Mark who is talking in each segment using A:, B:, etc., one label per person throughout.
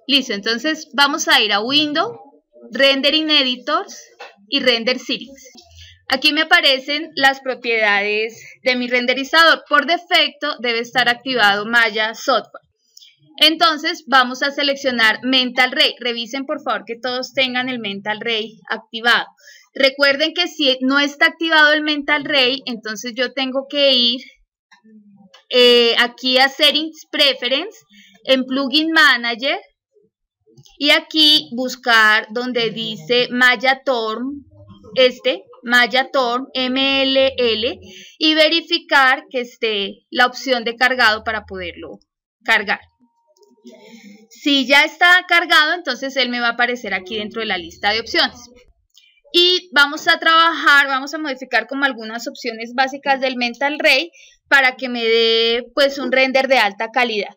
A: Listo, entonces vamos a ir a Window, Rendering Editors y Render Settings. Aquí me aparecen las propiedades de mi renderizador. Por defecto debe estar activado Maya Software. Entonces vamos a seleccionar Mental Ray. Revisen por favor que todos tengan el Mental Ray activado. Recuerden que si no está activado el Mental Ray, entonces yo tengo que ir aquí a Settings Preference, en Plugin Manager, y aquí buscar donde dice Maya Torm, Maya Torm MLL, y verificar que esté la opción de cargado para poderlo cargar. Si ya está cargado, entonces él me va a aparecer aquí dentro de la lista de opciones. Y vamos a trabajar, vamos a modificar como algunas opciones básicas del Mental Ray para que me dé pues un render de alta calidad.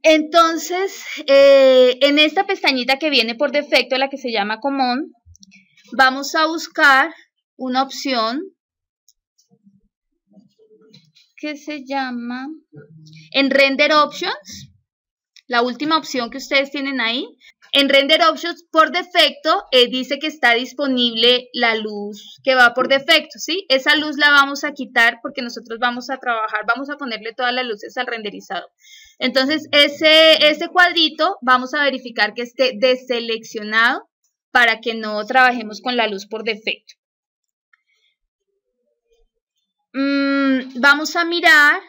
A: Entonces, en esta pestañita que viene por defecto, la que se llama Common, vamos a buscar una opción que se llama en Render Options, la última opción que ustedes tienen ahí. En Render Options, por defecto, dice que está disponible la luz que va por defecto, ¿sí? Esa luz la vamos a quitar porque nosotros vamos a trabajar, vamos a ponerle todas las luces al renderizador. Entonces, ese cuadrito vamos a verificar que esté deseleccionado para que no trabajemos con la luz por defecto. Vamos a mirar,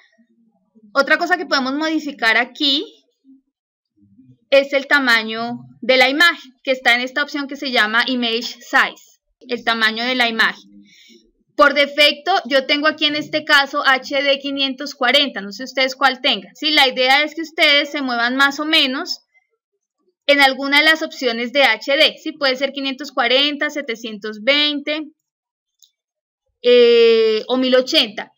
A: otra cosa que podemos modificar aquí es el tamaño de la imagen, que está en esta opción que se llama Image Size, el tamaño de la imagen. Por defecto, yo tengo aquí en este caso HD 540, no sé ustedes cuál tengan. ¿Sí? La idea es que ustedes se muevan más o menos en alguna de las opciones de HD. ¿Sí? Puede ser 540, 720 o 1080.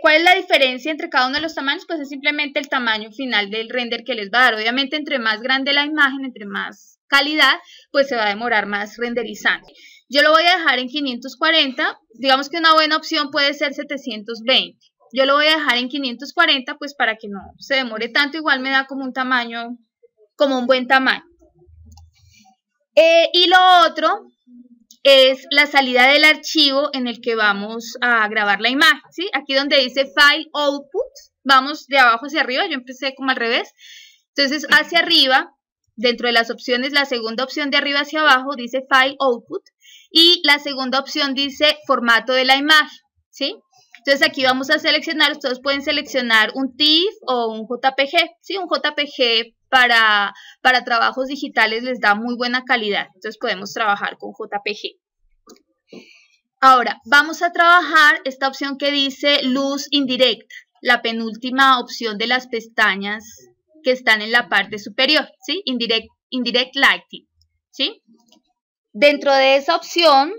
A: ¿Cuál es la diferencia entre cada uno de los tamaños? Pues es simplemente el tamaño final del render que les va a dar. Obviamente, entre más grande la imagen, entre más calidad, pues se va a demorar más renderizando. Yo lo voy a dejar en 540. Digamos que una buena opción puede ser 720. Yo lo voy a dejar en 540, pues para que no se demore tanto. Igual me da como un tamaño, como un buen tamaño. Y lo otro es la salida del archivo en el que vamos a grabar la imagen, ¿sí? Aquí donde dice File Output, vamos de abajo hacia arriba, yo empecé como al revés. Entonces hacia arriba, dentro de las opciones, la segunda opción de arriba hacia abajo dice File Output y la segunda opción dice formato de la imagen, ¿sí? Entonces aquí vamos a seleccionar, ustedes pueden seleccionar un TIFF o un JPG, ¿sí? Un JPG para trabajos digitales les da muy buena calidad, entonces podemos trabajar con JPG. Ahora, vamos a trabajar esta opción que dice luz indirecta, la penúltima opción de las pestañas que están en la parte superior, ¿sí? Indirect Lighting, ¿sí? Dentro de esa opción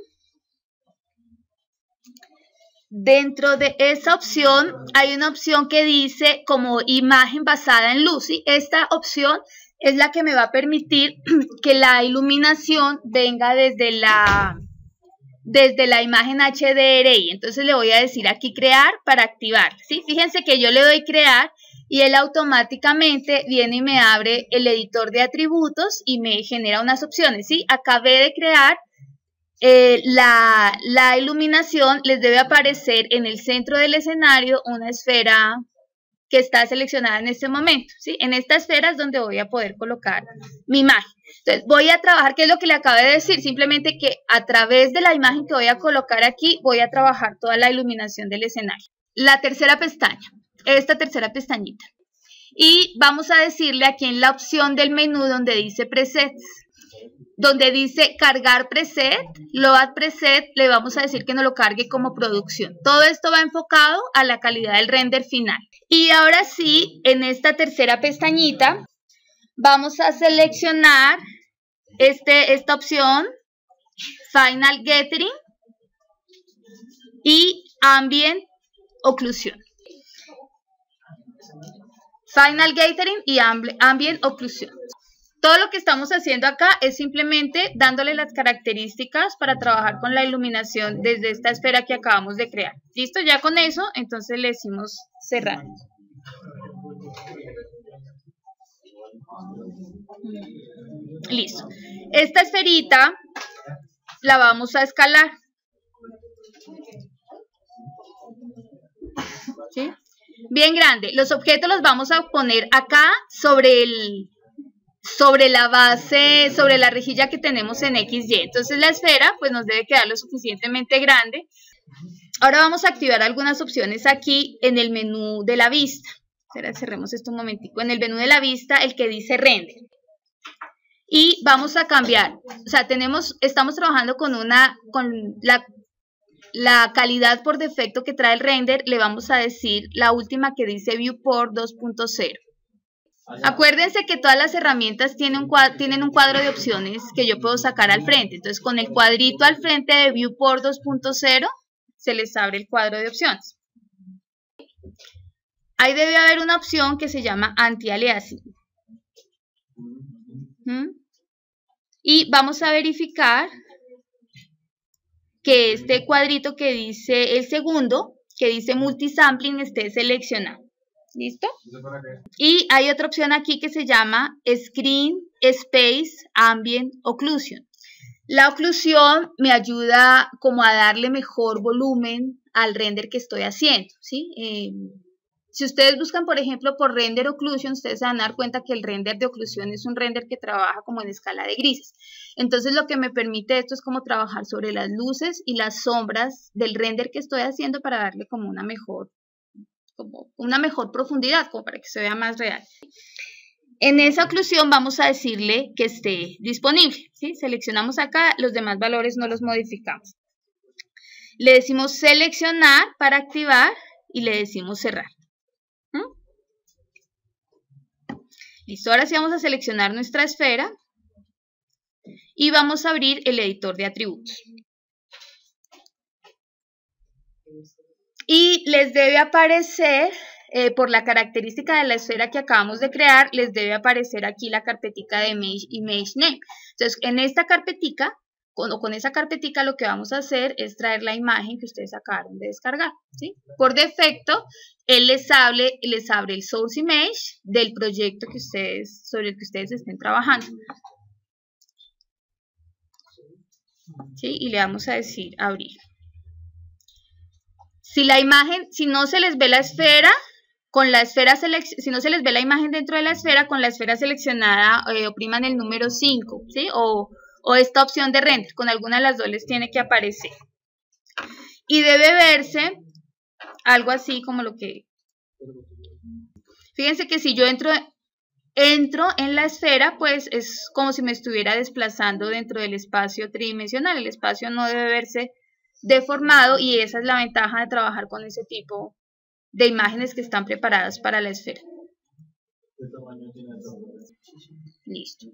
A: hay una opción que dice como imagen basada en luz, ¿sí? Esta opción es la que me va a permitir que la iluminación venga desde la imagen HDRI. Entonces le voy a decir aquí crear para activar, ¿sí? Fíjense que yo le doy crear y él automáticamente viene y me abre el editor de atributos y me genera unas opciones, ¿sí? Acabé de crear la iluminación, les debe aparecer en el centro del escenario una esfera que está seleccionada en este momento, ¿sí? En esta esfera es donde voy a poder colocar mi imagen. Entonces voy a trabajar, ¿qué es lo que le acabé de decir? Simplemente que a través de la imagen que voy a colocar aquí, voy a trabajar toda la iluminación del escenario. La tercera pestaña, esta tercera pestañita. Y vamos a decirle aquí en la opción del menú donde dice presets, donde dice cargar preset, load preset, le vamos a decir que nos lo cargue como producción. Todo esto va enfocado a la calidad del render final. Y ahora sí, en esta tercera pestañita, vamos a seleccionar esta opción, Final Gathering y Ambient Occlusion. Final Gathering y Ambient Occlusion. Todo lo que estamos haciendo acá es simplemente dándole las características para trabajar con la iluminación desde esta esfera que acabamos de crear. ¿Listo? Ya con eso, entonces le decimos cerrar. Listo. Esta esferita la vamos a escalar. ¿Sí? Bien grande. Los objetos los vamos a poner acá sobre la base, sobre la rejilla que tenemos en XY. Entonces la esfera pues nos debe quedar lo suficientemente grande. Ahora vamos a activar algunas opciones aquí en el menú de la vista. Espera, cerremos esto un momentico. En el menú de la vista, el que dice render. Y vamos a cambiar. O sea, estamos trabajando con la calidad por defecto que trae el render. Le vamos a decir la última que dice Viewport 2.0. Acuérdense que todas las herramientas tienen un cuadro de opciones que yo puedo sacar al frente. Entonces, con el cuadrito al frente de Viewport 2.0, se les abre el cuadro de opciones. Ahí debe haber una opción que se llama anti-aliasing. Y vamos a verificar que este cuadrito que dice el segundo, que dice multisampling, esté seleccionado. ¿Listo? Y hay otra opción aquí que se llama Screen, Space, Ambient, Occlusion. La oclusión me ayuda como a darle mejor volumen al render que estoy haciendo, ¿sí? Si ustedes buscan, por ejemplo, por render occlusion, ustedes se van a dar cuenta que el render de oclusión es un render que trabaja como en escala de grises. Entonces, lo que me permite esto es como trabajar sobre las luces y las sombras del render que estoy haciendo para darle como una mejor profundidad, como para que se vea más real. En esa oclusión vamos a decirle que esté disponible, ¿sí? Seleccionamos acá, los demás valores no los modificamos. Le decimos seleccionar para activar y le decimos cerrar. Listo, ahora sí vamos a seleccionar nuestra esfera y vamos a abrir el editor de atributos. Y les debe aparecer, por la característica de la esfera que acabamos de crear, les debe aparecer aquí la carpetica de Image Name. Entonces, en esta carpetica, con esa carpetica, lo que vamos a hacer es traer la imagen que ustedes acabaron de descargar, ¿sí? Por defecto, él les abre el Source Image del proyecto sobre el que ustedes estén trabajando. ¿Sí? Y le vamos a decir abrir. Si no se les ve la esfera, si no se les ve la imagen dentro de la esfera, con la esfera seleccionada, opriman el número 5, ¿sí? O esta opción de render, con alguna de las dos les tiene que aparecer. Y debe verse algo así como lo que... Fíjense que si yo entro en la esfera, pues es como si me estuviera desplazando dentro del espacio tridimensional. El espacio no debe verse deformado y esa es la ventaja de trabajar con ese tipo de imágenes que están preparadas para la esfera. Listo.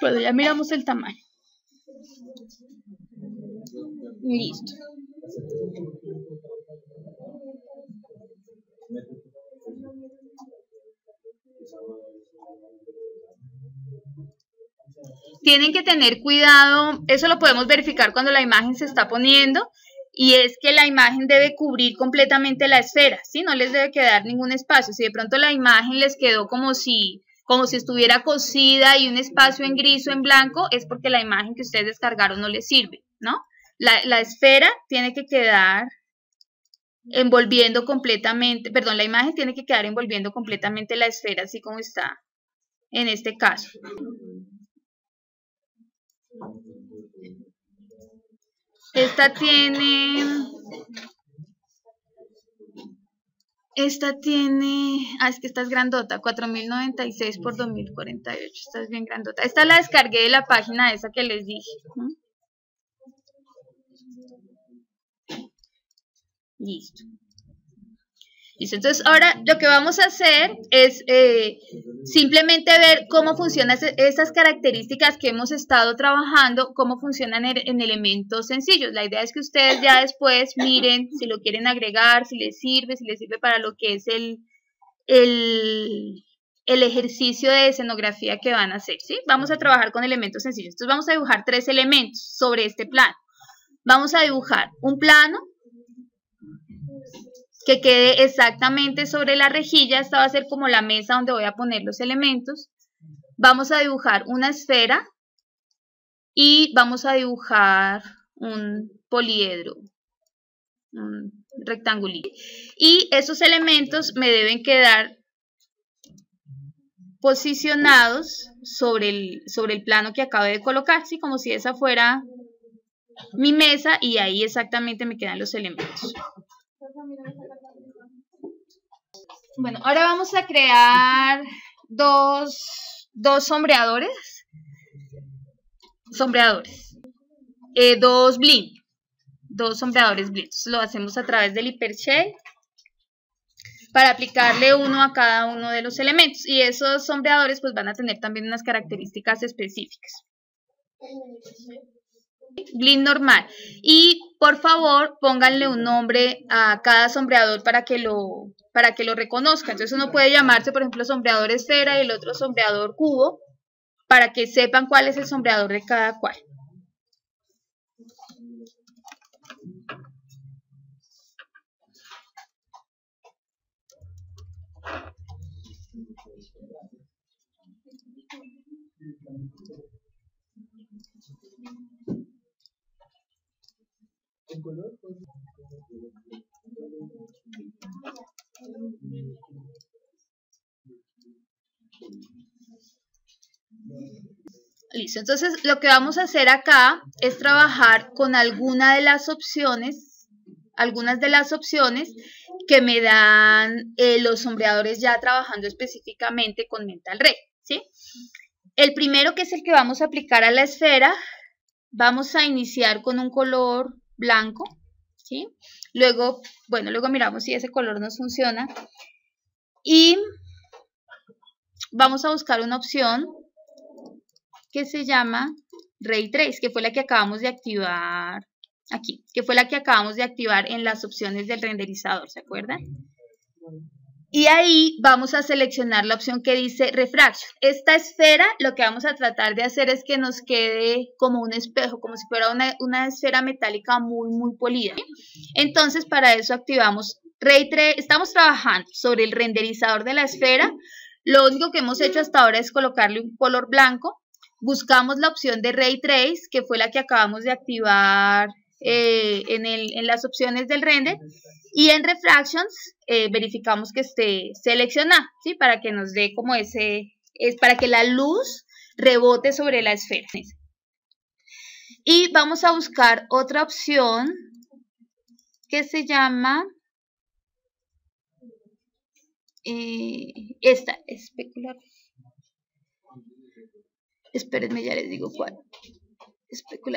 A: Pues ya miramos el tamaño. Listo. Tienen que tener cuidado, eso lo podemos verificar cuando la imagen se está poniendo, y es que la imagen debe cubrir completamente la esfera, ¿sí? No les debe quedar ningún espacio. Si de pronto la imagen les quedó como si estuviera cosida y un espacio en gris o en blanco, es porque la imagen que ustedes descargaron no les sirve, ¿no? La esfera tiene que quedar envolviendo completamente, perdón, la imagen tiene que quedar envolviendo completamente la esfera, así como está en este caso. Esta tiene, es que esta es grandota, 4096 por 2048, esta es bien grandota. Esta la descargué de la página esa que les dije. Listo. Listo, entonces ahora lo que vamos a hacer es simplemente ver cómo funcionan esas características que hemos estado trabajando, cómo funcionan en elementos sencillos. La idea es que ustedes ya después miren si lo quieren agregar, si les sirve para lo que es el ejercicio de escenografía que van a hacer, ¿sí? Vamos a trabajar con elementos sencillos. Entonces vamos a dibujar 3 elementos sobre este plano. Vamos a dibujar un plano, que quede exactamente sobre la rejilla. Esta va a ser como la mesa donde voy a poner los elementos. Vamos a dibujar una esfera y vamos a dibujar un poliedro, un rectangulito. Y esos elementos me deben quedar posicionados sobre el plano que acabo de colocar, ¿sí? Como si esa fuera mi mesa y ahí exactamente me quedan los elementos. Bueno, ahora vamos a crear dos sombreadores, dos sombreadores blind. Lo hacemos a través del Hypershade para aplicarle uno a cada uno de los elementos, y esos sombreadores pues van a tener también unas características específicas. Blend normal, y por favor pónganle un nombre a cada sombreador para que lo reconozca. Entonces uno puede llamarse, por ejemplo, sombreador esfera y el otro sombreador cubo, para que sepan cuál es el sombreador de cada cual. Listo, entonces lo que vamos a hacer acá es trabajar con algunas de las opciones que me dan los sombreadores ya trabajando específicamente con Mental Ray, ¿sí? El primero, que es el que vamos a aplicar a la esfera, vamos a iniciar con un color blanco, ¿sí? Luego miramos si ese color nos funciona y vamos a buscar una opción que se llama Ray Trace, que fue la que acabamos de activar aquí, que fue la que acabamos de activar en las opciones del renderizador, ¿se acuerdan? Y ahí vamos a seleccionar la opción que dice Refraction. Esta esfera, lo que vamos a tratar de hacer es que nos quede como un espejo, como si fuera una esfera metálica muy, muy polida. Entonces, para eso activamos Ray Trace. Estamos trabajando sobre el renderizador de la esfera. Lo único que hemos hecho hasta ahora es colocarle un color blanco. Buscamos la opción de Ray Trace, que fue la que acabamos de activar en las opciones del render, y en Refractions verificamos que esté seleccionada, ¿sí? Para que nos dé como para que la luz rebote sobre la esfera. Y vamos a buscar otra opción que se llama esta, especular. Espérenme, ya les digo cuál.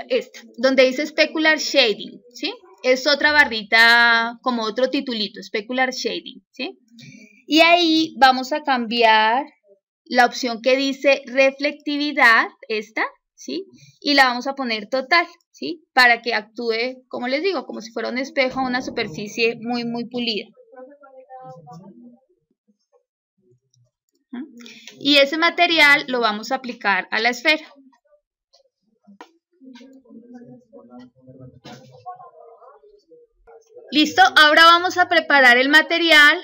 A: Esta, donde dice Specular Shading, ¿sí? Es otra barrita, como otro titulito, Specular Shading, ¿sí? Y ahí vamos a cambiar la opción que dice Reflectividad, esta, ¿sí? Y la vamos a poner total, ¿sí? Para que actúe, como les digo, como si fuera un espejo, una superficie muy, muy pulida. Y ese material lo vamos a aplicar a la esfera. Listo, ahora vamos a preparar el material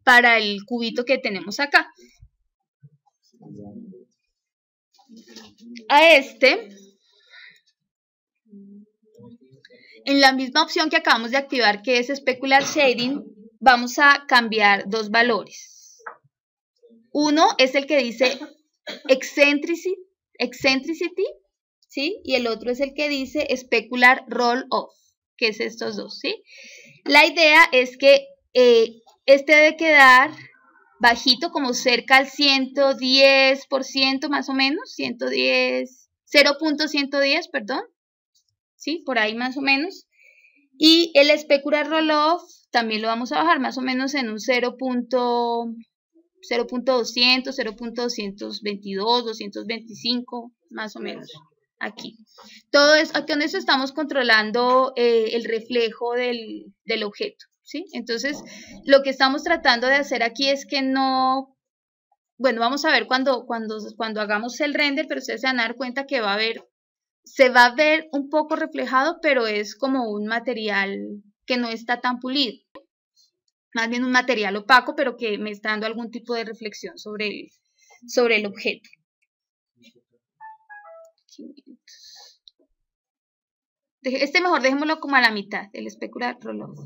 A: para el cubito que tenemos acá. A este, en la misma opción que acabamos de activar, que es Specular Shading, vamos a cambiar dos valores. Uno es el que dice Eccentricity, ¿sí? Y el otro es el que dice Specular Roll Off, que es estos dos, ¿sí? La idea es que este debe quedar bajito, como cerca al 110% más o menos, 0.110, perdón, ¿sí? Por ahí más o menos. Y el Specular Roll Off también lo vamos a bajar más o menos en un 0.200, 0.222, 225, más o menos. Aquí. Todo eso, con eso estamos controlando el reflejo del objeto, ¿sí? Entonces, lo que estamos tratando de hacer aquí es que no... Bueno, vamos a ver cuando hagamos el render, pero ustedes se van a dar cuenta que se va a ver un poco reflejado, pero es como un material que no está tan pulido. más bien un material opaco, pero que me está dando algún tipo de reflexión sobre el objeto. 500. Este mejor dejémoslo como a la mitad, el specular roll-off.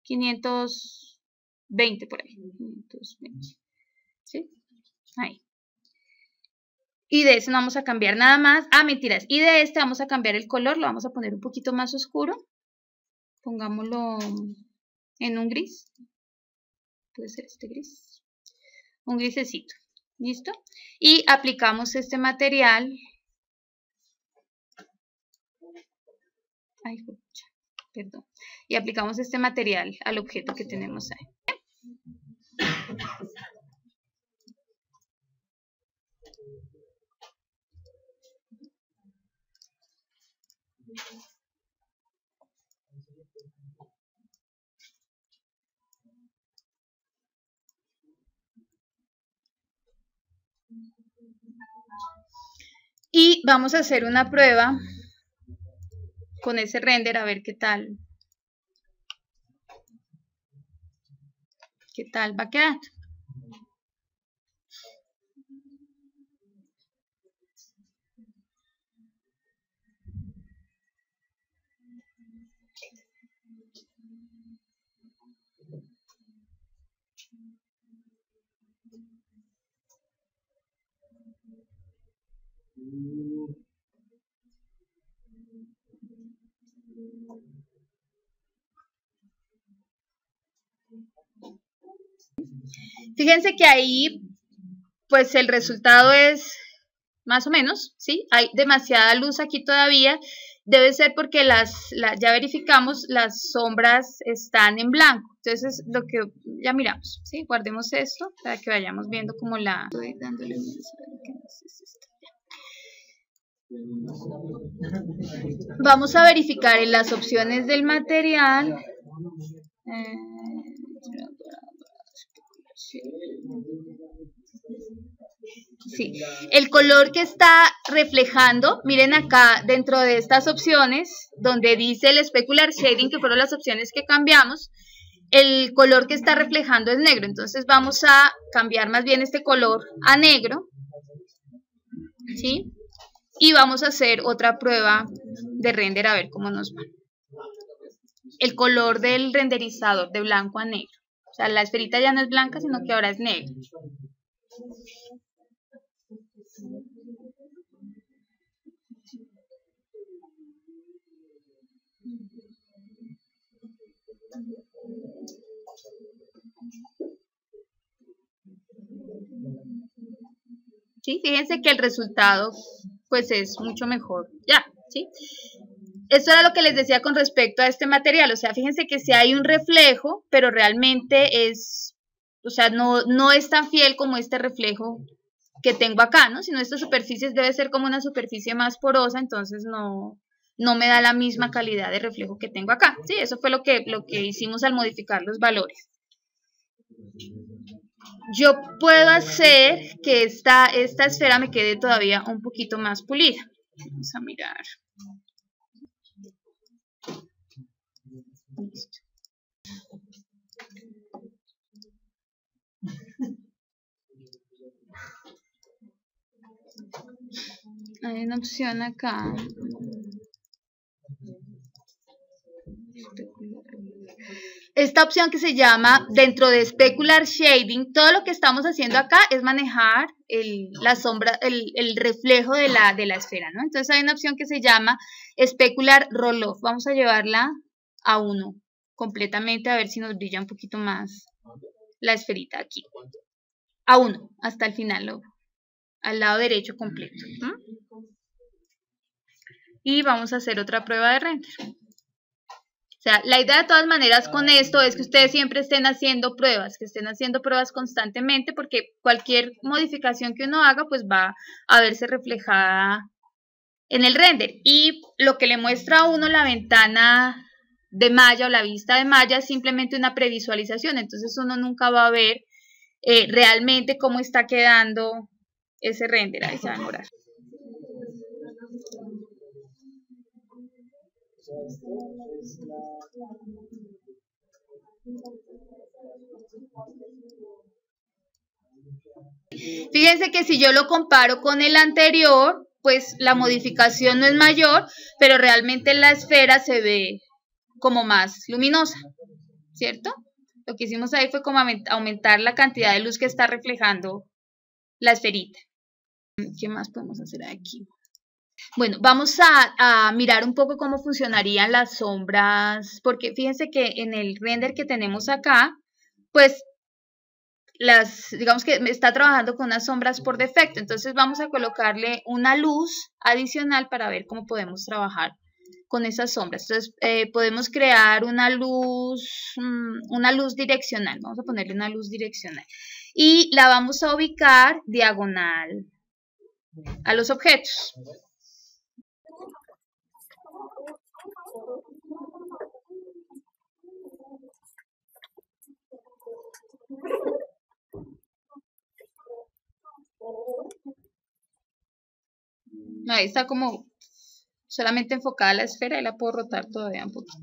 A: 520 por ahí. 520. ¿Sí? Ahí. Y de ese no vamos a cambiar nada más. Ah, mentiras. Y de este vamos a cambiar el color. Lo vamos a poner un poquito más oscuro. Pongámoslo en un gris. Puede ser este gris. Un grisecito. ¿Listo? Y aplicamos este material. Ay, perdón. Y aplicamos este material al objeto que tenemos ahí. Y vamos a hacer una prueba con ese render a ver qué tal va a quedar. Fíjense que ahí, pues el resultado es más o menos, ¿sí? Hay demasiada luz aquí todavía. Debe ser porque ya verificamos, las sombras están en blanco. Entonces, lo que ya miramos, ¿sí? Guardemos esto para que vayamos viendo como la... Estoy dándole un... Vamos a verificar en las opciones del material. Sí, el color que está reflejando, miren acá dentro de estas opciones, donde dice el specular shading, que fueron las opciones que cambiamos, el color que está reflejando es negro. Entonces vamos a cambiar más bien este color a negro, ¿sí? Y vamos a hacer otra prueba de render a ver cómo nos va. El color del renderizador de blanco a negro. O sea, la esferita ya no es blanca, sino que ahora es negra. ¿Sí? Fíjense que el resultado pues es mucho mejor ya, ¿sí? Esto era lo que les decía con respecto a este material, o sea, fíjense que si hay un reflejo, pero realmente es, o sea, no es tan fiel como este reflejo que tengo acá, ¿no? Sino esta superficie debe ser como una superficie más porosa, entonces no me da la misma calidad de reflejo que tengo acá, ¿sí? Eso fue lo que hicimos al modificar los valores. Yo puedo hacer que esta esfera me quede todavía un poquito más pulida. Vamos a mirar. Listo. Hay una opción acá. Esta opción que se llama dentro de Specular Shading, todo lo que estamos haciendo acá es manejar la sombra, el reflejo de la esfera, ¿no? Entonces hay una opción que se llama Specular Roll-Off. Vamos a llevarla a 1 completamente, a ver si nos brilla un poquito más la esferita aquí. A 1, hasta el final, al lado derecho completo. Y vamos a hacer otra prueba de render. O sea, la idea de todas maneras con esto es que ustedes siempre estén haciendo pruebas, que estén haciendo pruebas constantemente, porque cualquier modificación que uno haga, pues va a verse reflejada en el render. Y lo que le muestra a uno la ventana de malla o la vista de malla es simplemente una previsualización, entonces uno nunca va a ver realmente cómo está quedando ese render. Ahí se va a demorar. Fíjense que si yo lo comparo con el anterior, pues la modificación no es mayor, pero realmente la esfera se ve como más luminosa, ¿cierto? Lo que hicimos ahí fue como aumentar la cantidad de luz que está reflejando la esferita. ¿Qué más podemos hacer aquí? Bueno, vamos a mirar un poco cómo funcionarían las sombras, porque fíjense que en el render que tenemos acá, pues digamos que está trabajando con unas sombras por defecto, entonces vamos a colocarle una luz adicional para ver cómo podemos trabajar con esas sombras. Entonces podemos crear una luz direccional, vamos a ponerle una luz direccional y la vamos a ubicar diagonal a los objetos. Ahí está como solamente enfocada la esfera y la puedo rotar todavía un poquito.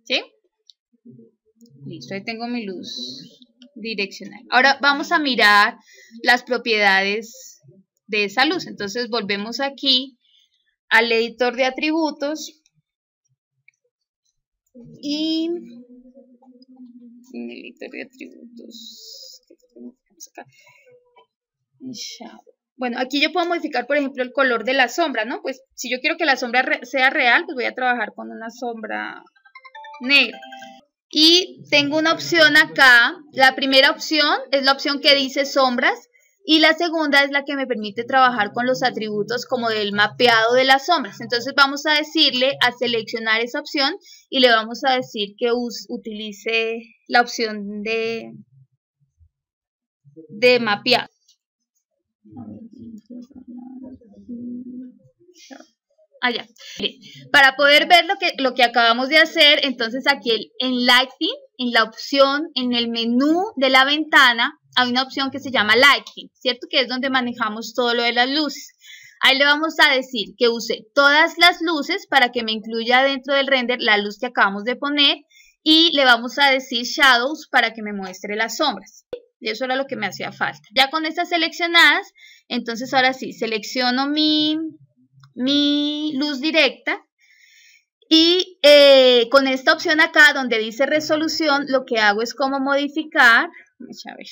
A: ¿Sí? Listo, ahí tengo mi luz direccional. Ahora vamos a mirar las propiedades de esa luz. Entonces volvemos aquí al editor de atributos y en el editor de atributos, bueno, aquí yo puedo modificar, por ejemplo, el color de la sombra, ¿no? Pues si yo quiero que la sombra sea real, pues voy a trabajar con una sombra negra. Y tengo una opción acá. La primera opción es la opción que dice sombras y la segunda es la que me permite trabajar con los atributos como del mapeado de las sombras. Entonces vamos a decirle a seleccionar esa opción y le vamos a decir que utilice la opción de mapeado. Allá. Para poder ver lo que acabamos de hacer, entonces aquí en Lighting, en la opción, en el menú de la ventana, hay una opción que se llama Lighting, ¿cierto? Que es donde manejamos todo lo de las luces. Ahí le vamos a decir que use todas las luces para que me incluya dentro del render la luz que acabamos de poner y le vamos a decir Shadows para que me muestre las sombras. Y eso era lo que me hacía falta. Ya con estas seleccionadas, entonces ahora sí, selecciono mi luz directa y con esta opción acá donde dice resolución lo que hago es como modificar, a ver,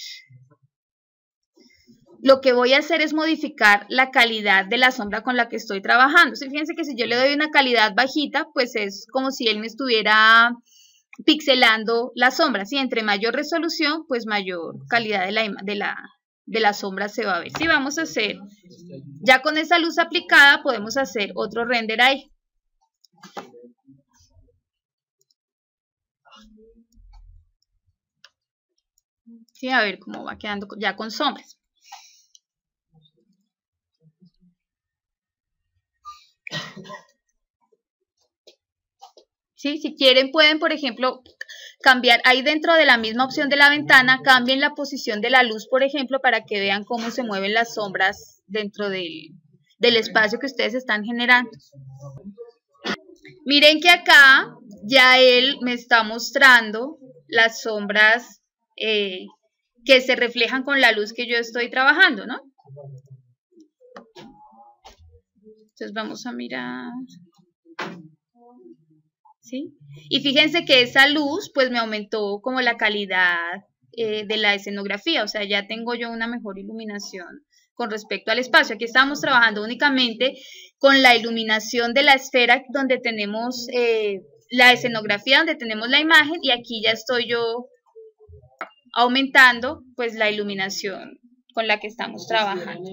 A: lo que voy a hacer es modificar la calidad de la sombra con la que estoy trabajando. Fíjense que si yo le doy una calidad bajita, pues es como si él me estuviera pixelando la sombra, ¿sí? Entre mayor resolución, pues mayor calidad de la sombra se va a ver. Si vamos a hacer, ya con esa luz aplicada, podemos hacer otro render ahí. Sí, a ver cómo va quedando ya con sombras. ¿Sí? Si quieren pueden, por ejemplo, cambiar ahí dentro de la misma opción de la ventana, cambien la posición de la luz, por ejemplo, para que vean cómo se mueven las sombras dentro del espacio que ustedes están generando. Miren que acá ya él me está mostrando las sombras que se reflejan con la luz que yo estoy trabajando, ¿no? Entonces vamos a mirar. ¿Sí? Y fíjense que esa luz pues me aumentó como la calidad de la escenografía, o sea, ya tengo yo una mejor iluminación con respecto al espacio. Aquí estamos trabajando únicamente con la iluminación de la esfera donde tenemos la escenografía, donde tenemos la imagen, y aquí ya estoy yo aumentando pues la iluminación con la que estamos trabajando.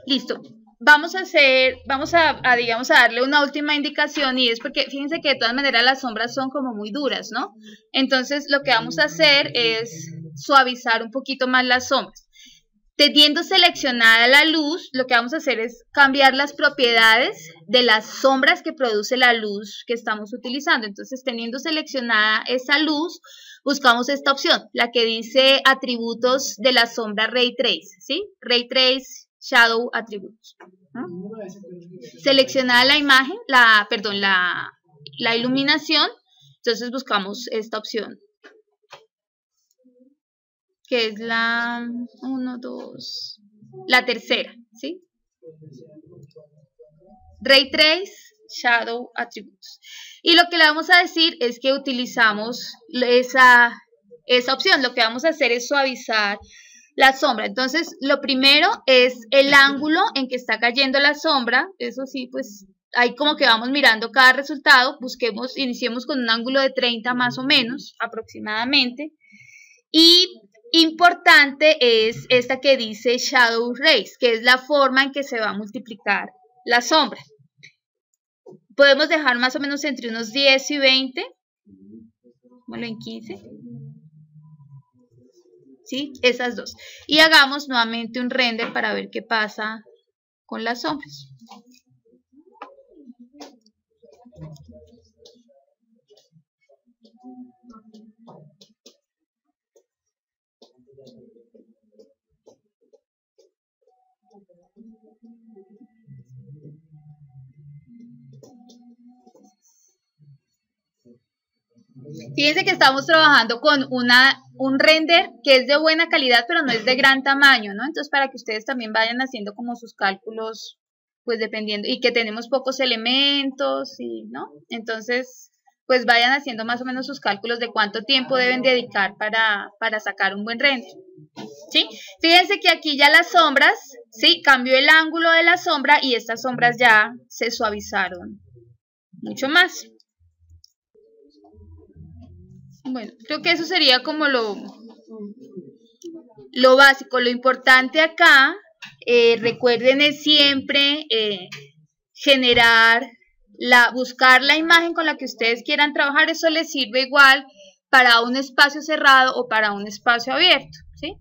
A: Listo. Vamos a digamos, a darle una última indicación, y es porque fíjense que de todas maneras las sombras son como muy duras, ¿no? Entonces lo que vamos a hacer es suavizar un poquito más las sombras. Teniendo seleccionada la luz, lo que vamos a hacer es cambiar las propiedades de las sombras que produce la luz que estamos utilizando. Entonces, teniendo seleccionada esa luz, buscamos esta opción, la que dice atributos de la sombra Ray Trace, ¿sí? Ray Trace Shadow Attributes. Seleccionada la imagen, la iluminación, entonces buscamos esta opción, que es la la tercera, ¿sí? Ray Trace, Shadow Attributes. Y lo que le vamos a decir es que utilizamos esa opción. Lo que vamos a hacer es suavizar la sombra. Entonces, lo primero es el ángulo en que está cayendo la sombra. Eso sí, pues ahí como que vamos mirando cada resultado. Iniciemos con un ángulo de 30 más o menos, aproximadamente. Y importante es esta que dice Shadow Rays, que es la forma en que se va a multiplicar la sombra. Podemos dejar más o menos entre unos 10 y 20. Bueno, en 15. ¿Sí? Esas dos. Y hagamos nuevamente un render para ver qué pasa con las sombras. Fíjense que estamos trabajando con un render que es de buena calidad, pero no es de gran tamaño, ¿no? Entonces, para que ustedes también vayan haciendo como sus cálculos, pues dependiendo, y que tenemos pocos elementos, ¿no? Entonces, pues vayan haciendo más o menos sus cálculos de cuánto tiempo deben dedicar para sacar un buen render, ¿sí? Fíjense que aquí ya las sombras, ¿sí? Cambió el ángulo de la sombra y estas sombras ya se suavizaron mucho más. Bueno, creo que eso sería como lo básico. Lo importante acá, recuerden, es siempre buscar la imagen con la que ustedes quieran trabajar. Eso les sirve igual para un espacio cerrado o para un espacio abierto, ¿sí?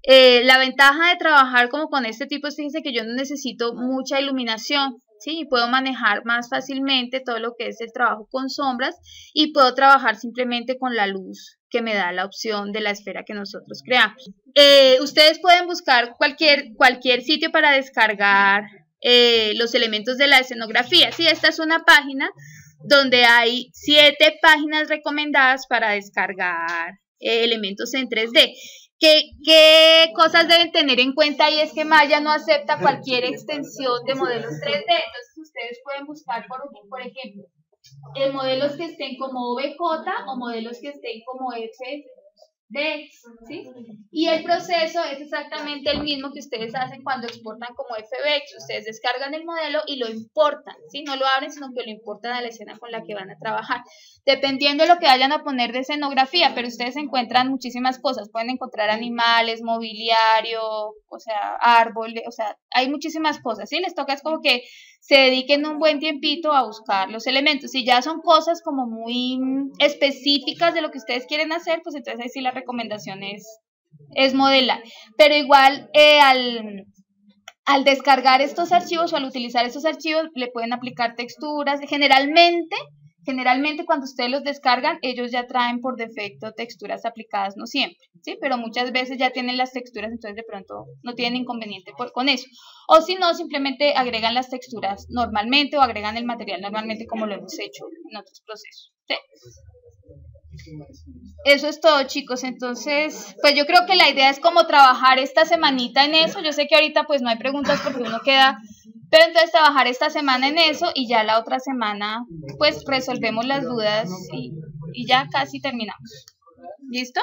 A: La ventaja de trabajar como con este tipo es, fíjense que yo no necesito mucha iluminación, ¿sí? Puedo manejar más fácilmente todo lo que es el trabajo con sombras y puedo trabajar simplemente con la luz que me da la opción de la esfera que nosotros creamos. Ustedes pueden buscar cualquier sitio para descargar los elementos de la escenografía, ¿sí? Esta es una página donde hay 7 páginas recomendadas para descargar elementos en 3D. ¿Qué cosas deben tener en cuenta? Y es que Maya no acepta cualquier extensión de modelos 3D. Entonces ustedes pueden buscar, por ejemplo, modelos que estén como OBJ o modelos que estén como FBX, ¿sí? Y el proceso es exactamente el mismo que ustedes hacen cuando exportan como FBX. Ustedes descargan el modelo y lo importan, ¿sí? No lo abren, sino que lo importan a la escena con la que van a trabajar. Dependiendo de lo que vayan a poner de escenografía, pero ustedes encuentran muchísimas cosas. Pueden encontrar animales, mobiliario, o sea, árboles, o sea, hay muchísimas cosas, ¿sí? Les toca es como que se dediquen un buen tiempito a buscar los elementos. Si ya son cosas como muy específicas de lo que ustedes quieren hacer, pues entonces ahí sí la recomendación es modelar. Pero igual al descargar estos archivos o al utilizar estos archivos le pueden aplicar texturas. Generalmente cuando ustedes los descargan, ellos ya traen por defecto texturas aplicadas, no siempre, ¿sí? Pero muchas veces ya tienen las texturas, entonces de pronto no tienen inconveniente con eso. O si no, simplemente agregan las texturas normalmente o agregan el material normalmente como lo hemos hecho en otros procesos, ¿sí? Eso es todo, chicos. Entonces, pues yo creo que la idea es como trabajar esta semanita en eso. Yo sé que ahorita pues no hay preguntas porque uno queda... Pero entonces trabajar esta semana en eso y ya la otra semana pues resolvemos las dudas y ya casi terminamos. ¿Listo?